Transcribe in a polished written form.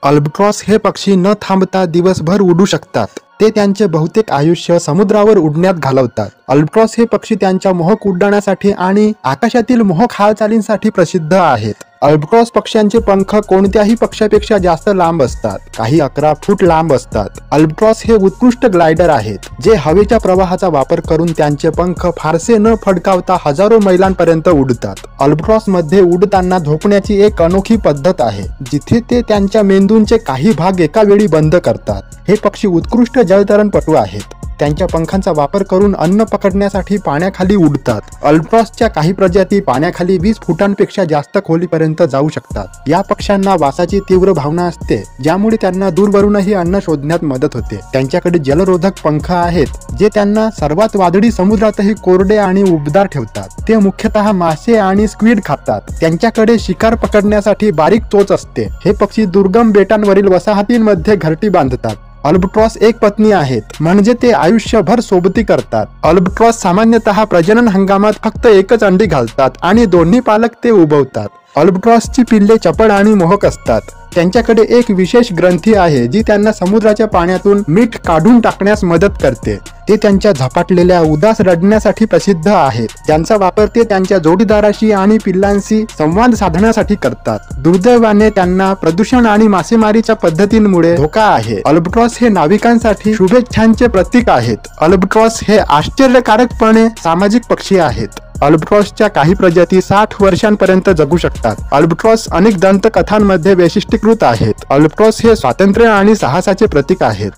Albatross हे पक्षी न थांबता दिवसभर उडू शकतात। ते त्यांचे बहुतेक आयुष्य समुद्रावर उडण्यात घालवतात। अल्बाट्रॉस हे पक्षी त्यांच्या मोहक उड्डाणासाठी आणि आकाशातील मोहक हालचालींसाठी प्रसिद्ध आहेत। अल्बाट्रॉस पक्ष्यांचे पंख कोणत्याही पक्ष्यापेक्षा जास्त लांब असतात, काही 11 फूट लांब असतात। अल्बाट्रॉस हे उत्कृष्ट ग्लायडर आहेत, जे हवेच्या प्रवाहाचा वापर करून त्यांचे पंख फारसे न फडकावता हजारो मैलांपर्यंत उडतात। अल्बाट्रॉस मध्ये उडताना झोपण्याची एक अनोखी पद्धत आहे, जिथे ते त्यांच्या मेंदूंचे काही भाग एका वेळी बंद करतात। हे पक्षी उत्कृष्ट जलतरणपटू आहेत। त्यांच्या पंखांचा वापर करून अन्न पकडण्यासाठी पाण्याखाली उडतात। अल्बाट्रॉसच्या काही प्रजाती पाण्याखाली 20 फुटांपेक्षा जास्त खोलीपर्यंत जाऊ शकतात। या पक्ष्यांना वासाची तीव्र भावना असते, ज्यामुळे त्यांना दूरवरूनही अन्न शोधण्यात मदत होते। त्यांच्याकडे जलरोधक पंख आहेत, जे त्यांना सर्वात वादळी समुद्रातही कोरडे आणि उबदार ठेवतात। ते मुख्यतः मासे आणि स्क्विड खातात। त्यांच्याकडे शिकार पकडण्यासाठी बारीक चोच असते। हे पक्षी दुर्गम बेटांवरील वसाहतींमध्ये घरटी बांधतात। अल्बाट्रॉस एक पत्नी आहेत, म्हणजे ते आयुष्यभर सोबती करतात। अल्बाट्रॉस सामान्यतः प्रजनन हंगामात फक्त एकच अंडी घालतात आणि दोन्ही पालक ते उबवतात। अल्बाट्रॉसची पिल्ले चपळ आणि मोहक असतात। त्यांच्याकडे एक विशेष ग्रंथी आहे, जी त्यांना समुद्राच्या पाण्यातून मीठ काढून टाकण्यास मदत करते। ते त्यांच्या झपाटलेल्या उदास रडण्यासाठी प्रसिद्ध आहेत, ज्यांचा वापर ते त्यांच्या जोडीदाराशी आणि पिल्लांशी संवाद साधण्यासाठी करतात। दुर्दैवाने त्यांना प्रदूषण आणि मासेमारीच्या पद्धतींमुळे धोका आहे। अल्बाट्रॉस हे नाविकांसाठी शुभेच्छांचे प्रतीक आहेत। अल्बाट्रॉस हे आश्चर्यकारकपणे सामाजिक पक्षी आहेत। अल्बाट्रॉसच्या काही प्रजाती 60 वर्षांपर्यंत जगू शकतात। अल्बाट्रॉस अनेक दंतकथांमध्ये वैशिष्ट्यीकृत आहेत। अल्बाट्रॉस हे स्वातंत्र्य आणि साहसाचे प्रतीक आहेत।